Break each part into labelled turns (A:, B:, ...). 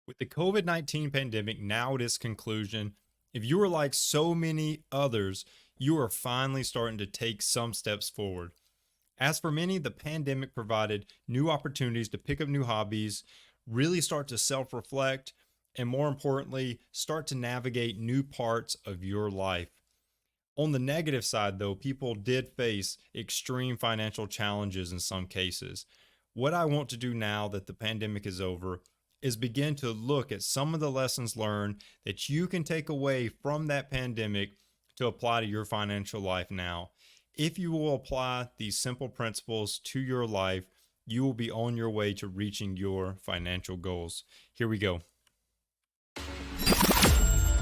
A: With the COVID-19 pandemic now at its conclusion, if you are like so many others, you are finally starting to take some steps forward. As for many, the pandemic provided new opportunities to pick up new hobbies, really start to self reflect, and more importantly, start to navigate new parts of your life. On the negative side, though, people did face extreme financial challenges in some cases. What I want to do now that the pandemic is over is begin to look at some of the lessons learned that you can take away from that pandemic to apply to your financial life now. If you will apply these simple principles to your life, you will be on your way to reaching your financial goals. Here we go.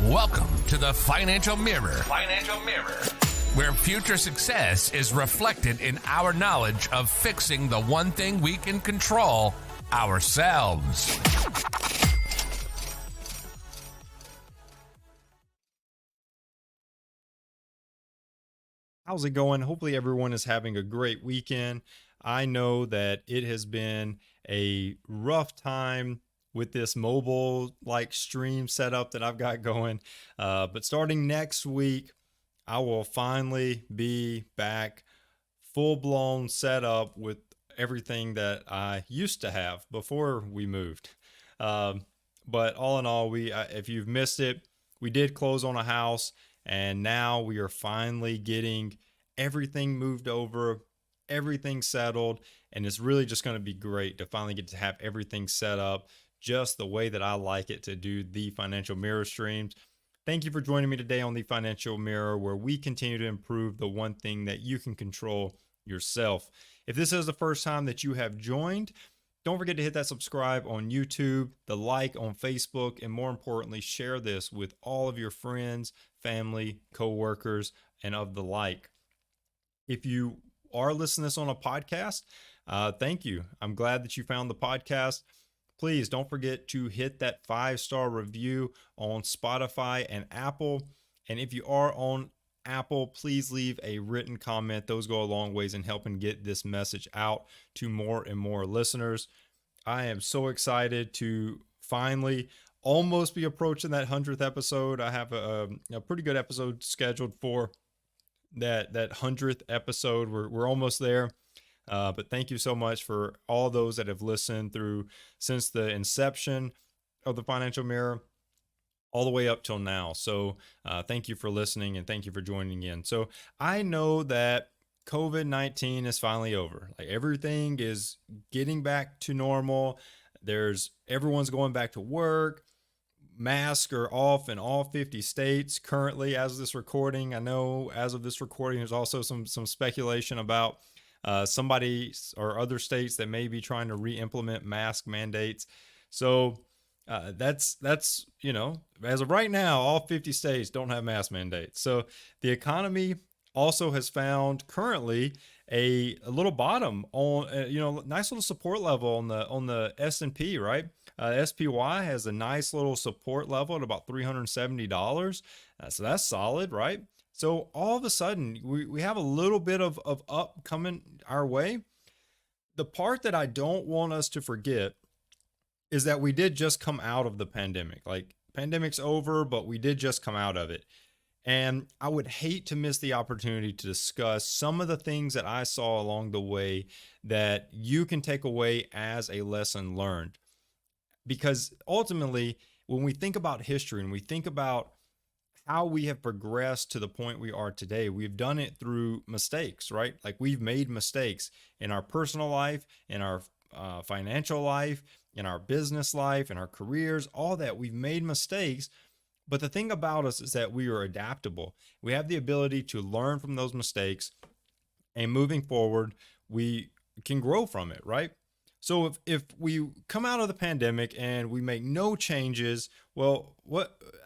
B: Welcome to the Financial Mirror. Where future success is reflected in our knowledge of fixing the one thing we can control, ourselves.
A: How's it going? Hopefully everyone is having a great weekend. I know that it has been a rough time with this mobile stream setup that I've got going. But starting next week, I will finally be back full blown setup with everything that I used to have before we moved. But all in all, if you've missed it, we did close on a house, and now we are finally getting everything moved over, everything settled, and it's really just going to be great to finally get to have everything set up just the way that I like it to do the Financial Mirror streams. Thank you for joining me today on the Financial Mirror, where we continue to improve the one thing that you can control yourself. If this is the first time that you have joined, don't forget to hit that subscribe on YouTube, the like on Facebook, and more importantly, share this with all of your friends, family, co-workers, and of the like. If you are listening to this on a podcast, thank you. I'm glad that you found the podcast. Please don't forget to hit that 5-star review on Spotify and Apple. And if you are on Apple, please leave a written comment. Those go a long ways in helping get this message out to more and more listeners. I am so excited to finally almost be approaching that 100th episode. I have a pretty good episode scheduled for that 100th episode. We're almost there. But thank you so much for all those that have listened through since the inception of the Financial Mirror all the way up till now. So thank you for listening and thank you for joining in. So I know that COVID-19 is finally over. Like, everything is getting back to normal. Everyone's going back to work. Masks are off in all 50 states currently as of this recording. I know as of this recording, there's also some speculation about somebody or other states that may be trying to re-implement mask mandates. So that's as of right now, all 50 states don't have mask mandates. So the economy also has found currently a little bottom on nice little support level on the S&P, right? SPY has a nice little support level at about $370. So that's solid, right? So all of a sudden, we have a little bit of up coming our way. The part that I don't want us to forget is that we did just come out of the pandemic. Like, pandemic's over, but we did just come out of it. And I would hate to miss the opportunity to discuss some of the things that I saw along the way that you can take away as a lesson learned. Because ultimately, when we think about history and we think about how we have progressed to the point we are today, we've done it through mistakes, right? Like, we've made mistakes in our personal life, in our financial life, in our business life, in our careers, all that. We've made mistakes. But the thing about us is that we are adaptable. We have the ability to learn from those mistakes, and moving forward, we can grow from it, right? So if we come out of the pandemic and we make no changes, well,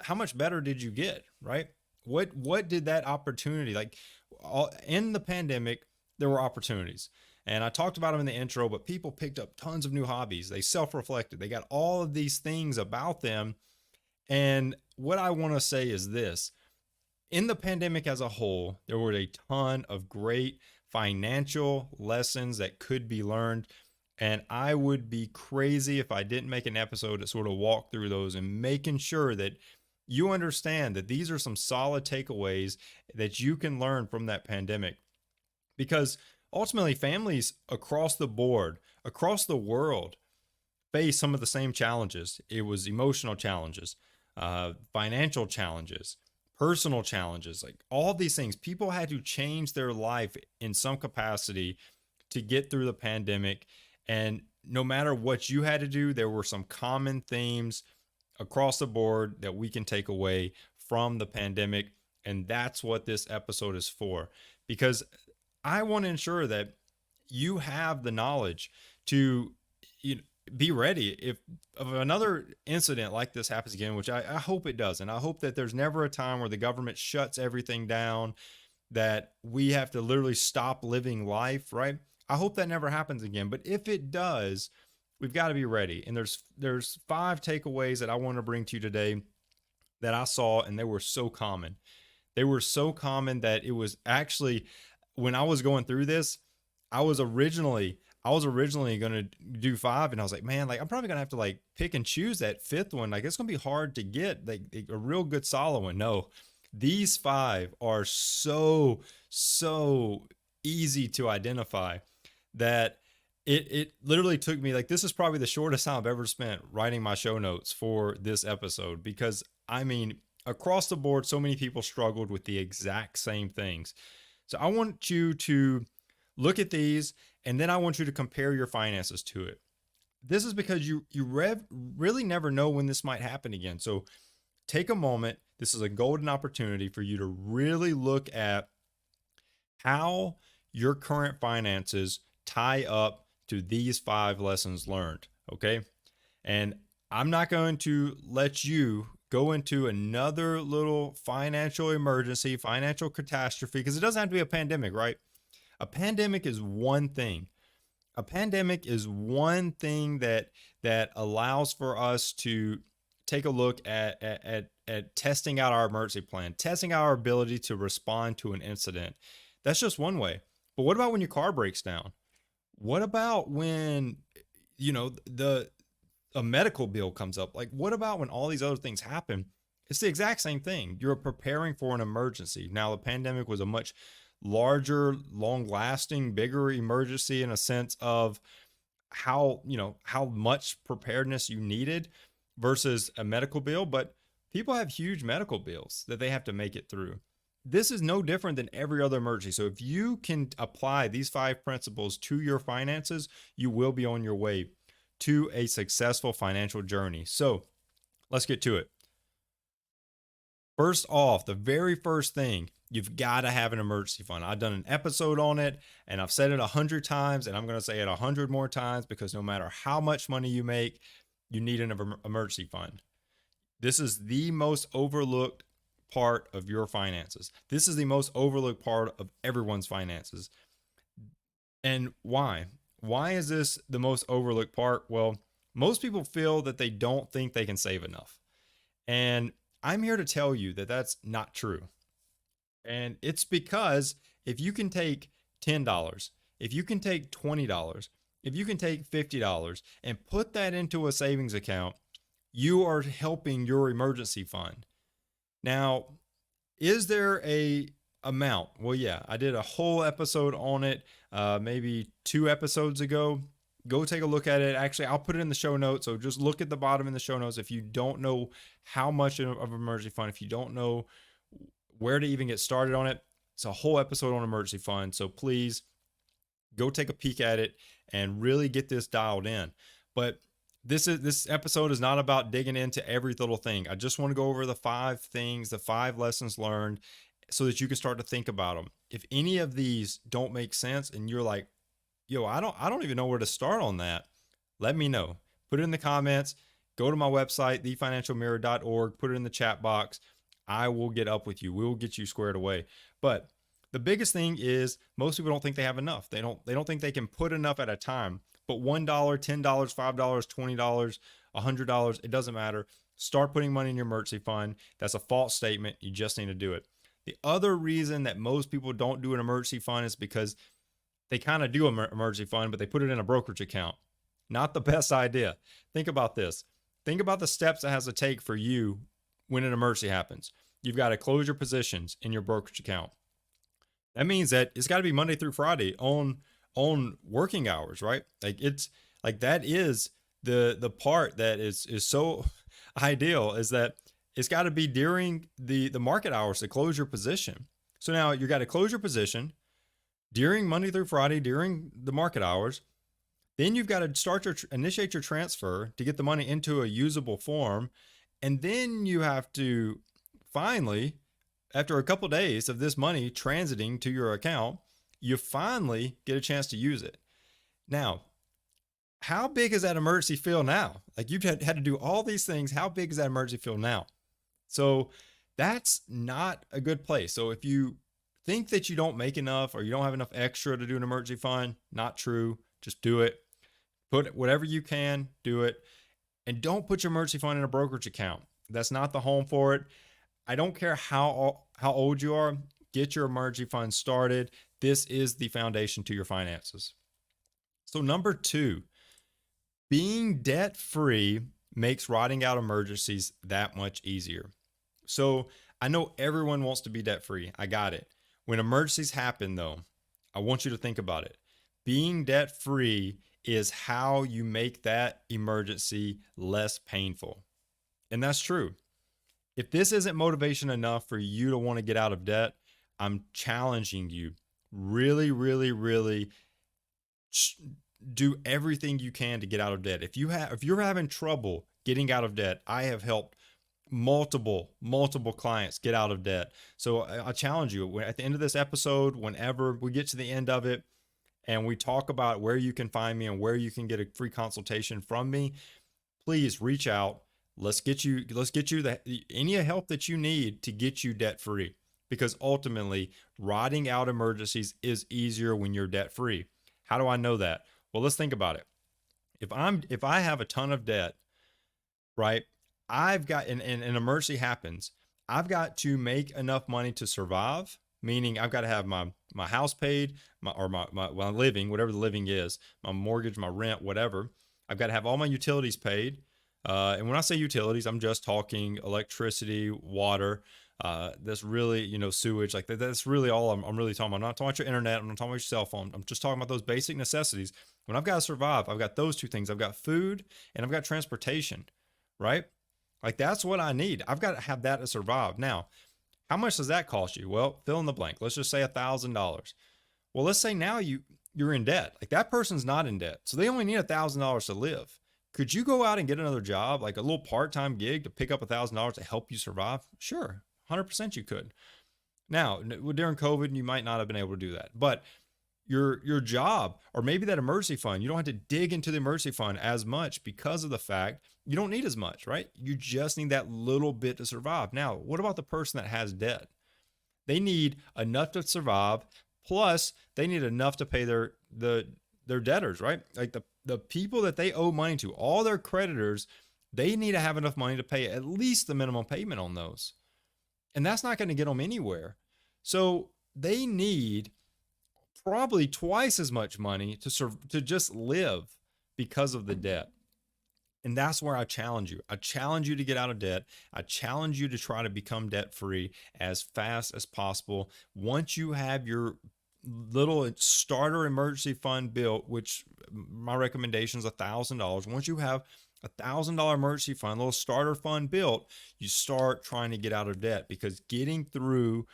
A: how much better did you get, right? What did that opportunity, in the pandemic, there were opportunities. And I talked about them in the intro, but people picked up tons of new hobbies. They self-reflected. They got all of these things about them. And what I want to say is this: in the pandemic as a whole, there were a ton of great financial lessons that could be learned. And I would be crazy if I didn't make an episode to sort of walk through those and making sure that you understand that these are some solid takeaways that you can learn from that pandemic. Because ultimately, families across the board, across the world, face some of the same challenges. It was emotional challenges, financial challenges, personal challenges, like all these things. People had to change their life in some capacity to get through the pandemic. And no matter what you had to do, there were some common themes across the board that we can take away from the pandemic. And that's what this episode is for. Because I want to ensure that you have the knowledge to, you know, be ready if another incident like this happens again, which I hope it doesn't. I hope that there's never a time where the government shuts everything down, that we have to literally stop living life, right? I hope that never happens again. But if it does, we've got to be ready. And there's 5 takeaways that I want to bring to you today that I saw, and they were so common. They were so common that it was actually, when I was going through this, I was originally going to do 5, and I was like, man, like I'm probably going to have to like pick and choose that 5th one. Like it's going to be hard to get like a real good solid one. No, these 5 are so easy to identify that it literally took me, like, this is probably the shortest time I've ever spent writing my show notes for this episode, because I mean, across the board, so many people struggled with the exact same things. So I want you to look at these, and then I want you to compare your finances to it. This is because you really never know when this might happen again. So take a moment. This is a golden opportunity for you to really look at how your current finances tie up to these 5 lessons learned. Okay. And I'm not going to let you go into another little financial emergency, financial catastrophe, because it doesn't have to be a pandemic, right? A pandemic is one thing. A pandemic is one thing that allows for us to take a look at testing out our emergency plan, testing out our ability to respond to an incident. That's just one way. But what about when your car breaks down? What about when, you know, a medical bill comes up? Like, what about when all these other things happen? It's the exact same thing. You're preparing for an emergency. Now, the pandemic was a much larger, long lasting, bigger emergency in a sense of how much preparedness you needed versus a medical bill. But people have huge medical bills that they have to make it through. This is no different than every other emergency. So if you can apply these 5 principles to your finances, you will be on your way to a successful financial journey. So let's get to it. First off, the very first thing, you've got to have an emergency fund. I've done an episode on it, and I've said it 100 times, and I'm going to say it 100 more times, because no matter how much money you make, you need an emergency fund. This is the most overlooked part of your finances. This is the most overlooked part of everyone's finances. And why? Why is this the most overlooked part? Well, most people feel that they don't think they can save enough. And I'm here to tell you that that's not true. And it's because if you can take $10, if you can take $20, if you can take $50 and put that into a savings account, you are helping your emergency fund. Now, is there a amount? Well, yeah, I did a whole episode on it, maybe 2 episodes ago. Go take a look at it. Actually, I'll put it in the show notes. So just look at the bottom in the show notes. If you don't know how much of an emergency fund, if you don't know where to even get started on it, it's a whole episode on emergency fund. So please go take a peek at it and really get this dialed in. But this episode is not about digging into every little thing. I just want to go over the 5 things, the 5 lessons learned, so that you can start to think about them. If any of these don't make sense and you're like, yo, I don't even know where to start on that, let me know. Put it in the comments. Go to my website, thefinancialmirror.org. Put it in the chat box. I will get up with you. We will get you squared away. But the biggest thing is most people don't think they have enough. They don't think they can put enough at a time. But $1, $10, $5, $20, $100, it doesn't matter. Start putting money in your emergency fund. That's a false statement. You just need to do it. The other reason that most people don't do an emergency fund is because they kind of do an emergency fund, but they put it in a brokerage account. Not the best idea. Think about this. Think about the steps it has to take for you when an emergency happens. You've got to close your positions in your brokerage account. That means that it's got to be Monday through Friday on working hours, right? Like it's like that is the part that is so ideal is that it's got to be during the market hours to close your position. So now you got to close your position during Monday through Friday during the market hours. Then you've got to initiate your transfer to get the money into a usable form, and then you have to finally, after a couple of days of this money transiting to your account, you finally get a chance to use it. Now, how big is that emergency feel now? Like you've had to do all these things. How big is that emergency feel now? So that's not a good place. So if you think that you don't make enough or you don't have enough extra to do an emergency fund, not true. Just do it. Put whatever you can, do it. And don't put your emergency fund in a brokerage account. That's not the home for it. I don't care how old you are, get your emergency fund started. This is the foundation to your finances. So number 2, being debt free makes riding out emergencies that much easier. So I know everyone wants to be debt free. I got it. When emergencies happen, though, I want you to think about it. Being debt free is how you make that emergency less painful. And that's true. If this isn't motivation enough for you to want to get out of debt, I'm challenging you. Really, really, really do everything you can to get out of debt. If you're having trouble getting out of debt, I have helped multiple clients get out of debt. So I challenge you at the end of this episode, whenever we get to the end of it and we talk about where you can find me and where you can get a free consultation from me, please reach out. Let's get you any help that you need to get you debt free, because ultimately riding out emergencies is easier when you're debt free. How do I know that? Well, let's think about it. If I have a ton of debt, right? I've got and an emergency happens, I've got to make enough money to survive, meaning I've got to have my house paid, my living, whatever the living is, my mortgage, my rent, whatever. I've got to have all my utilities paid. And when I say utilities, I'm just talking electricity, water. That's really, sewage. Like that's really all I'm really talking about. I'm not talking about your internet. I'm not talking about your cell phone. I'm just talking about those basic necessities. When I've got to survive, I've got those two things. I've got food and I've got transportation, right? Like that's what I need. I've got to have that to survive. Now, how much does that cost you? Well, fill in the blank. Let's just say $1,000. Well, let's say now you're in debt. Like that person's not in debt, so they only need $1,000 to live. Could you go out and get another job, like a little part-time gig to pick up $1,000 to help you survive? Sure, 100% you could. Now, during COVID, you might not have been able to do that, but your job or maybe that emergency fund, you don't have to dig into the emergency fund as much because of the fact you don't need as much, right? You just need that little bit to survive. Now, what about the person that has debt? They need enough to survive, plus they need enough to pay their debtors, right? Like the people that they owe money to, all their creditors, they need to have enough money to pay at least the minimum payment on those. And that's not going to get them anywhere. So they need probably twice as much money to just live because of the debt. And that's where I challenge you. I challenge you to get out of debt. I challenge you to try to become debt free as fast as possible. Once you have your little starter emergency fund built, which my recommendation is $1,000. Once you have $1,000 emergency fund, little starter fund built, you start trying to get out of debt, because getting through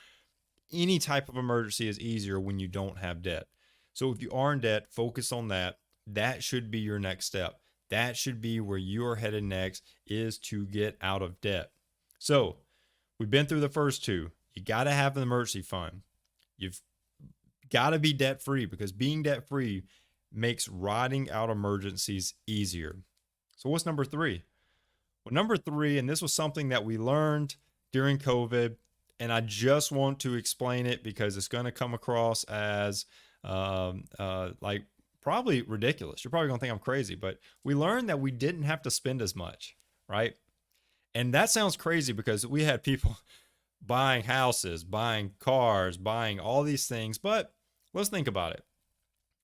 A: any type of emergency is easier when you don't have debt. So if you are in debt, focus on that. That should be your next step. That should be where you are headed next, is to get out of debt. So we've been through the first two. You got to have an emergency fund. You've got to be debt free, because being debt free makes riding out emergencies easier. So what's number 3? Well, number 3, and this was something that we learned during COVID, and I just want to explain it because it's going to come across as like probably ridiculous. You're probably going to think I'm crazy, but we learned that we didn't have to spend as much, right? And that sounds crazy because we had people buying houses, buying cars, buying all these things. But let's think about it.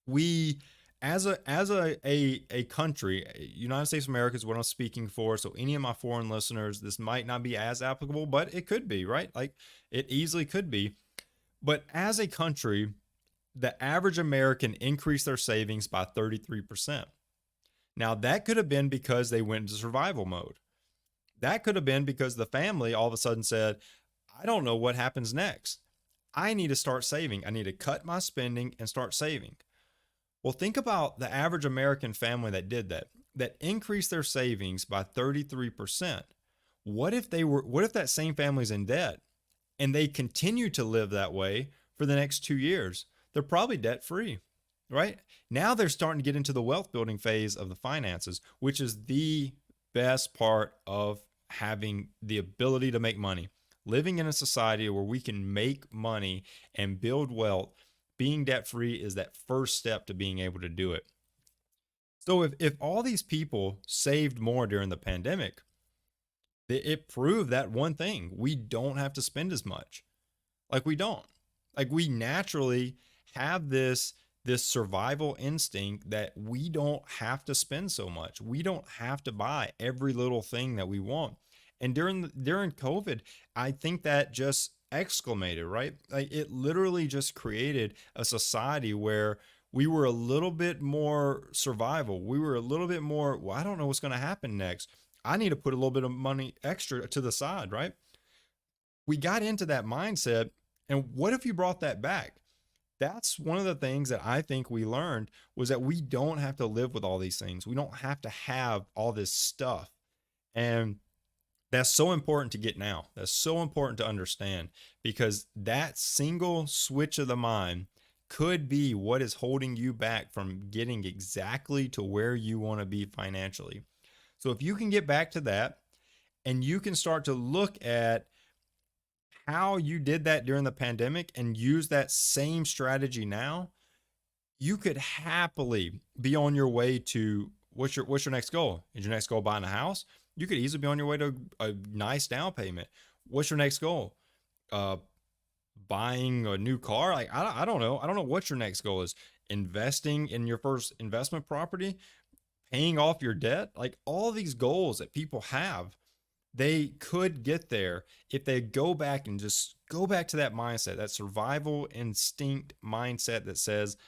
A: We as a country, United States of America is what I'm speaking for. So any of my foreign listeners, this might not be as applicable, but it could be, right? Like it easily could be. But as a country, the average American increased their savings by 33%. Now, that could have been because they went into survival mode. That could have been because the family all of a sudden said, I don't know what happens next. I need to start saving. I need to cut my spending and start saving. Well, think about the average American family that did that, that increased their savings by 33%. What if that same family's in debt and they continue to live that way for the next 2 years? They're probably debt free, right? Now they're starting to get into the wealth building phase of the finances, which is the best part of having the ability to make money. Living in a society where we can make money and build wealth, being debt free is that first step to being able to do it. So if all these people saved more during the pandemic, it proved that one thing: we don't have to spend as much. Like we don't. Like we naturally have this survival instinct that we don't have to spend so much. We don't have to buy every little thing that we want. And during COVID, I think that just exclamated, right? Like it literally just created a society where we were a little bit more survival. We were a little bit more, well, I don't know what's going to happen next. I need to put a little bit of money extra to the side, right? We got into that mindset. And what if you brought that back? That's one of the things that I think we learned was that we don't have to live with all these things. We don't have to have all this stuff. And that's so important to get now. That's so important to understand because that single switch of the mind could be what is holding you back from getting exactly to where you want to be financially. So if you can get back to that and you can start to look at how you did that during the pandemic and use that same strategy now, you could happily be on your way to what's your next goal? Is your next goal buying a house? You could easily be on your way to a nice down payment. What's your next goal? Uh, Buying a new car? Like I don't know. I don't know what your next goal is. Investing in your first investment property, paying off your debt, like all these goals that people have, they could get there if they go back and just go back to that mindset, that survival instinct mindset that says,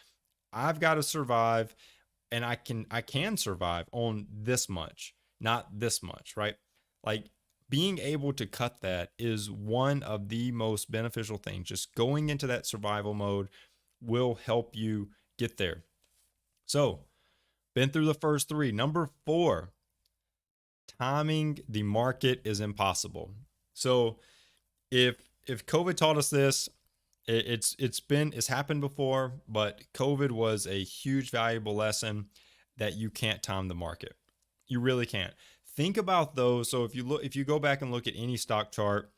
A: I've got to survive and I can survive on this much, not this much, right? Like being able to cut that is one of the most beneficial things. Just going into that survival mode will help you get there. So, been through the first three. Number four, timing the market is impossible. So if COVID taught us this, it's happened before, but COVID was a huge valuable lesson that you can't time the market. You really can't. Think about those. So if you go back and look at any stock chart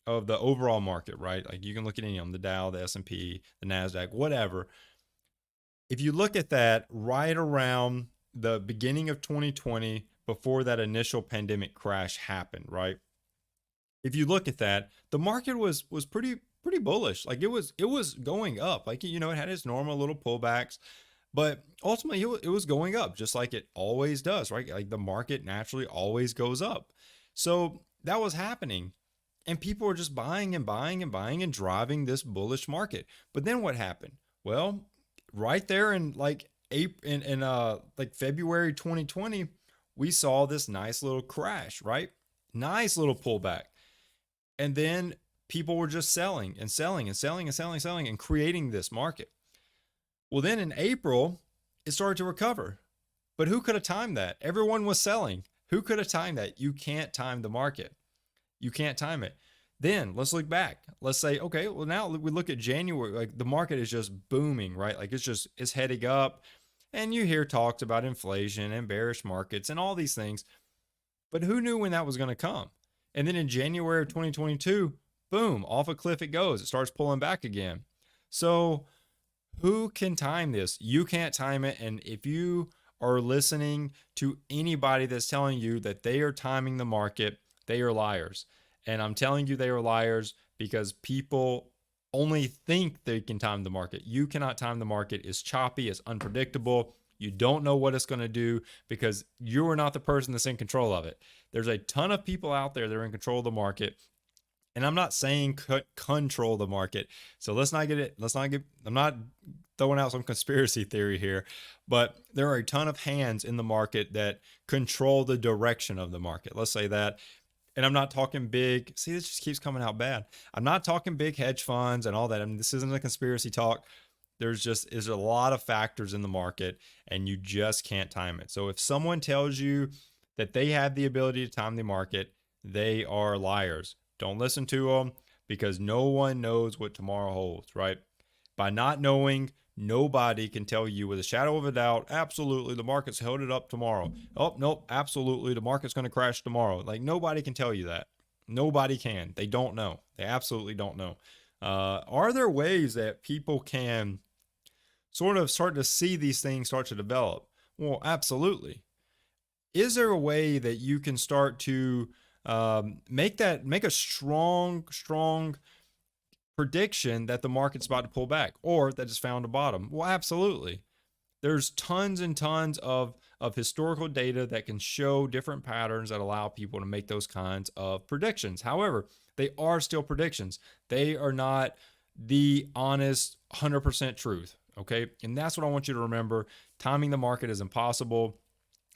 A: of the overall market, right? Like you can look at any of them, the Dow, the S&P, the Nasdaq, whatever. If you look at that right around the beginning of 2020, before that initial pandemic crash happened, right? If you look at that, the market was pretty bullish. Like it was going up. Like it had its normal little pullbacks, but ultimately it was going up just like it always does, right? Like the market naturally always goes up. So that was happening. And people were just buying and buying and buying and driving this bullish market. But then what happened? Well, right there in like April in like February 2020, we saw this nice little crash, right? Nice little pullback. And then people were just selling and selling and selling and selling and selling and creating this market. Well, then in April, it started to recover. But who could have timed that? Everyone was selling. Who could have timed that? You can't time the market. You can't time it. Then let's look back. Let's say, okay, well, now we look at January. Like the market is just booming, right? Like it's heading up. And you hear talks about inflation and bearish markets and all these things. But who knew when that was going to come? And then in January of 2022, boom, off a cliff it goes. It starts pulling back again. So who can time this? You can't time it. And if you are listening to anybody that's telling you that they are timing the market, they are liars. And I'm telling you they are liars because people only think they can time the market. You cannot time the market. It's choppy, it's unpredictable. You don't know what it's going to do because you are not the person that's in control of it. There's a ton of people out there that are in control of the market. And I'm not saying control the market. So I'm not throwing out some conspiracy theory here, but there are a ton of hands in the market that control the direction of the market. Let's say that. And I'm not talking big. See, this just keeps coming out bad. I'm not talking big hedge funds and all that. I mean, this isn't a conspiracy talk. There's a lot of factors in the market and you just can't time it. So if someone tells you that they have the ability to time the market, they are liars. Don't listen to them because no one knows what tomorrow holds, right? By not knowing, nobody can tell you with a shadow of a doubt, absolutely, the market's held it up tomorrow. Oh, nope, absolutely, the market's going to crash tomorrow. Like, nobody can tell you that. Nobody can. They don't know. They absolutely don't know. Are there ways that people can sort of start to see these things start to develop? Well, absolutely. Is there a way that you can start to make a strong prediction that the market's about to pull back or that it's found a bottom? Well, absolutely. There's tons and tons of historical data that can show different patterns that allow people to make those kinds of predictions. However, they are still predictions. They are not the honest 100% truth. Okay. And that's what I want you to remember. Timing the market is impossible.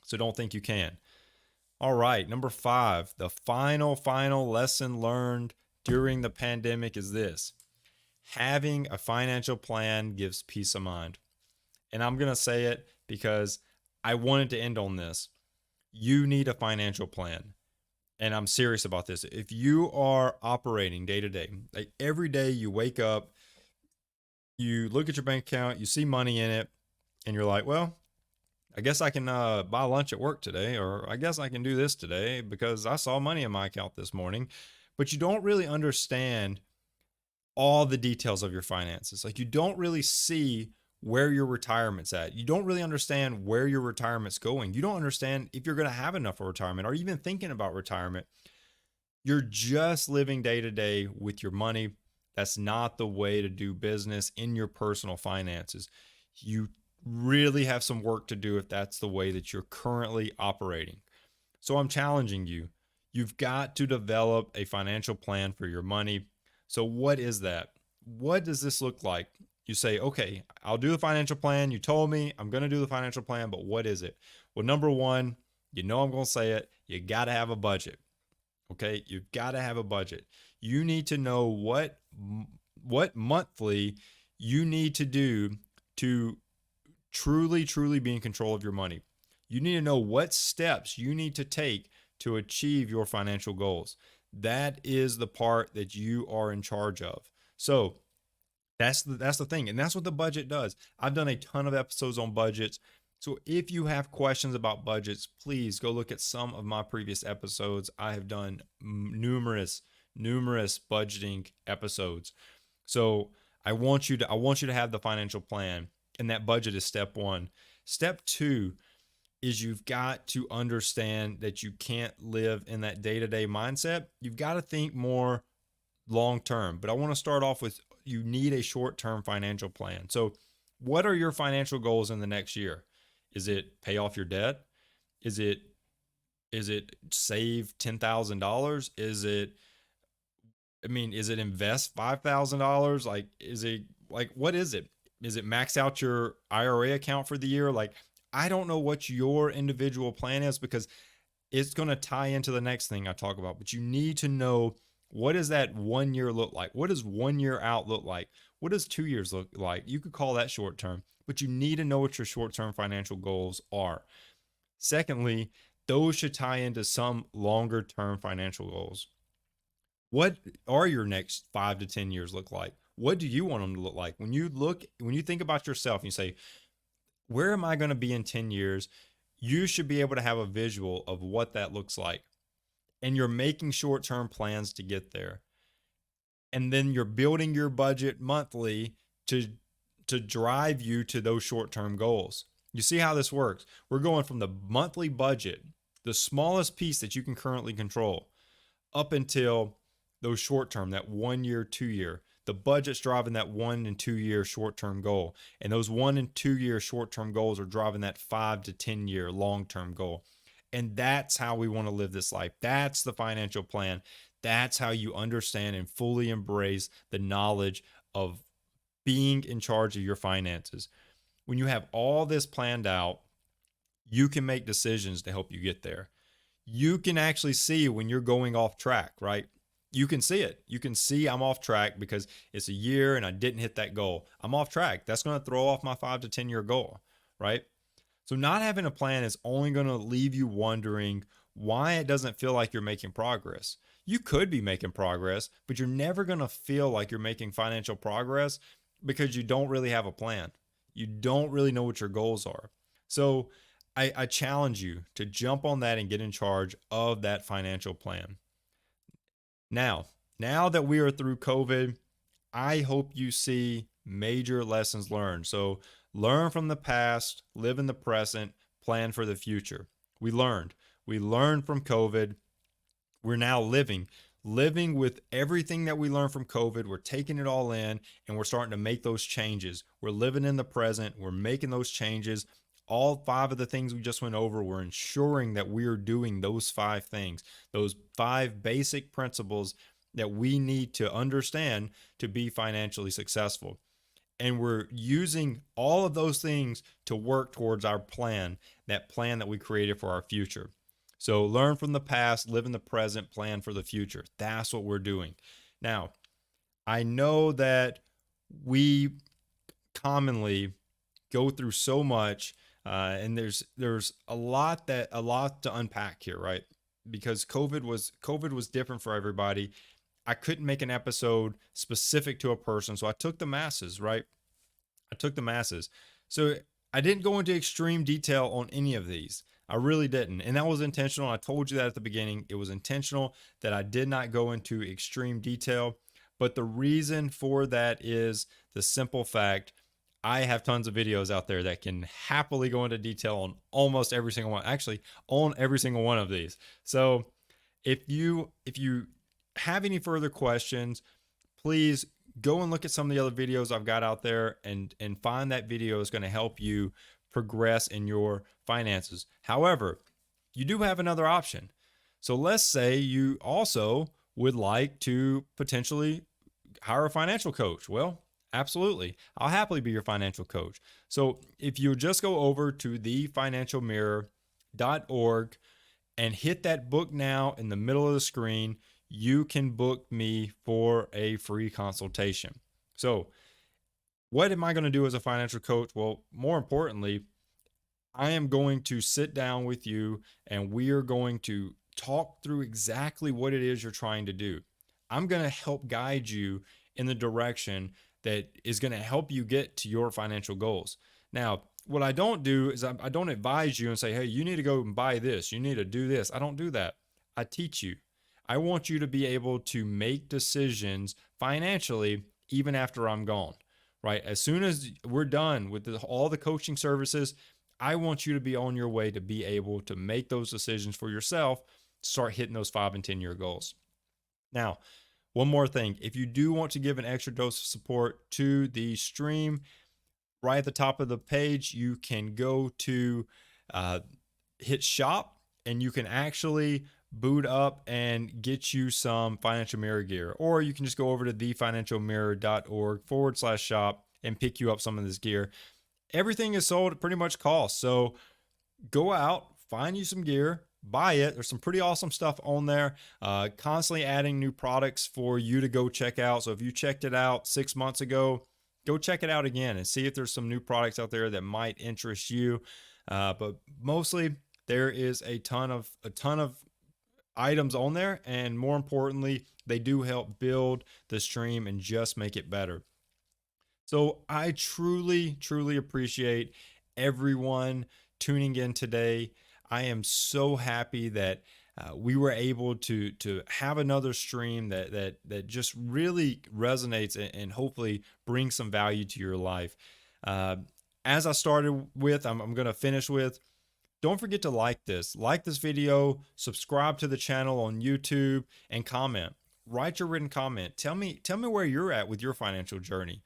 A: So don't think you can. All right. Number 5, the final lesson learned during the pandemic is this: having a financial plan gives peace of mind. And I'm going to say it because I wanted to end on this. You need a financial plan. And I'm serious about this. If you are operating day to day, like every day you wake up, you look at your bank account, you see money in it, and you're like, well, I guess I can buy lunch at work today, or I guess I can do this today because I saw money in my account this morning. But you don't really understand all the details of your finances. Like, you don't really see where your retirement's at. You don't really understand where your retirement's going. You don't understand if you're going to have enough for retirement or even thinking about retirement. You're just living day to day with your money. That's not the way to do business in your personal finances. You really have some work to do if that's the way that you're currently operating. So I'm challenging you. You've got to develop a financial plan for your money. So what is that? What does this look like? You say, okay, I'll do the financial plan. You told me I'm going to do the financial plan, but what is it? Well, number one, you know I'm going to say it. You got to have a budget. Okay, you've got to have a budget. You need to know what monthly you need to do to truly be in control of your money. You need to know what steps you need to take to achieve your financial goals. That is the part that you are in charge of. So that's the thing, and that's what the budget does. I've done a ton of episodes on budgets. So if you have questions about budgets, please go look at some of my previous episodes. I have done numerous budgeting episodes. So I want you to have the financial plan, and that budget is step 1. Step 2 is you've got to understand that you can't live in that day-to-day mindset. You've got to think more long term. But I want to start off with, you need a short-term financial plan. So what are your financial goals in the next year? Is it pay off your debt? Is it save $10,000? Is it invest $5,000? Like, what is it? Is it max out your IRA account for the year? Like, I don't know what your individual plan is because it's going to tie into the next thing I talk about. But you need to know, what does that 1 year look like? What does 1 year out look like? What does 2 years look like? You could call that short term, but you need to know what your short term financial goals are. Secondly, those should tie into some longer term financial goals. What are your next 5 to 10 years look like? What do you want them to look like? When you think about yourself and you say, where am I going to be in 10 years? You should be able to have a visual of what that looks like. And you're making short-term plans to get there. And then you're building your budget monthly to drive you to those short-term goals. You see how this works? We're going from the monthly budget, the smallest piece that you can currently control, up until those short-term, that 1 year, 2 year. The budget's driving that 1 and 2 year short term goal. And those 1 and 2 year short term goals are driving that 5 to 10 year long term goal. And that's how we want to live this life. That's the financial plan. That's how you understand and fully embrace the knowledge of being in charge of your finances. When you have all this planned out, you can make decisions to help you get there. You can actually see when you're going off track, right? You can see it. You can see I'm off track because it's a year and I didn't hit that goal. I'm off track. That's going to throw off my 5 to 10 year goal, right? So, not having a plan is only going to leave you wondering why it doesn't feel like you're making progress. You could be making progress, but you're never going to feel like you're making financial progress because you don't really have a plan. You don't really know what your goals are. So, I challenge you to jump on that and get in charge of that financial plan. Now, now that we are through COVID, I hope you see major lessons learned. So learn from the past, live in the present, plan for the future. We learned. We learned from COVID. We're now living with everything that we learned from COVID. We're taking it all in and we're starting to make those changes. We're living in the present. We're making those changes. All 5 of the things we just went over, we're ensuring that we are doing those 5 things, those 5 basic principles that we need to understand to be financially successful. And we're using all of those things to work towards our plan, that plan that we created for our future. So learn from the past, live in the present, plan for the future. That's what we're doing. Now, I know that we commonly go through so much, and there's a lot to unpack here, right? Because COVID was different for everybody. I couldn't make an episode specific to a person, so I took the masses, right? I took the masses. So I didn't go into extreme detail on any of these. I really didn't. And that was intentional. I told you that at the beginning. It was intentional that I did not go into extreme detail. But the reason for that is the simple fact I have tons of videos out there that can happily go into detail on almost every single one. Actually, on every single one of these. So if you have any further questions, please go and look at some of the other videos I've got out there and find that video is going to help you progress in your finances. However, you do have another option. So let's say you also would like to potentially hire a financial coach. Well, absolutely. I'll happily be your financial coach. So if you just go over to thefinancialmirror.org and hit that book now in the middle of the screen, you can book me for a free consultation. So what am I going to do as a financial coach? Well, more importantly, I am going to sit down with you and we are going to talk through exactly what it is you're trying to do. I'm going to help guide you in the direction that is going to help you get to your financial goals. Now, what I don't do is I don't advise you and say, hey, you need to go and buy this. You need to do this. I don't do that. I teach you. I want you to be able to make decisions financially even after I'm gone, right? As soon as we're done with all the coaching services, I want you to be on your way to be able to make those decisions for yourself, start hitting those 5 and 10 year goals. Now, one more thing. If you do want to give an extra dose of support to the stream, right at the top of the page, you can go to hit shop and you can actually boot up and get you some Financial Mirror gear. Or you can just go over to thefinancialmirror.org/shop and pick you up some of this gear. Everything is sold at pretty much cost. So go out, find you some gear, buy it. There's some pretty awesome stuff on there. Constantly adding new products for you to go check out. So if you checked it out 6 months ago, go check it out again and see if there's some new products out there that might interest you. But mostly there is a ton of items on there, and more importantly, they do help build the stream and just make it better. So I truly appreciate everyone tuning in today. I am so happy that we were able to have another stream that just really resonates and hopefully brings some value to your life. As I started with, I'm going to finish with, don't forget to like this video, subscribe to the channel on YouTube, and comment. write your written comment. Tell me where you're at with your financial journey.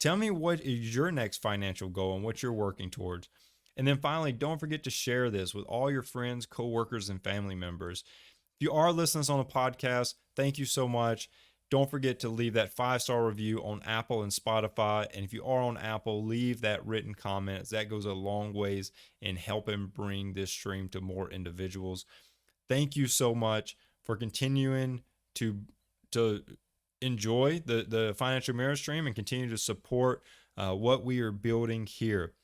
A: Tell me what is your next financial goal and what you're working towards. And then finally, don't forget to share this with all your friends, coworkers, and family members. If you are listening on a podcast, thank you so much. Don't forget to leave that 5-star review on Apple and Spotify. And if you are on Apple, leave that written comment. That goes a long ways in helping bring this stream to more individuals. Thank you so much for continuing to enjoy the Financial Mirror stream and continue to support what we are building here.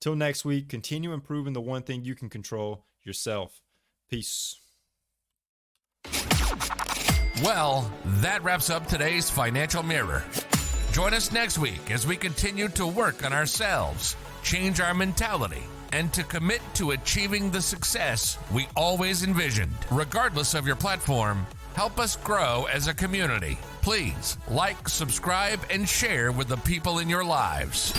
A: Till next week, continue improving the one thing you can control, yourself. Peace.
B: Well, that wraps up today's Financial Mirror. Join us next week as we continue to work on ourselves, change our mentality, and to commit to achieving the success we always envisioned. Regardless of your platform, help us grow as a community. Please like, subscribe, and share with the people in your lives.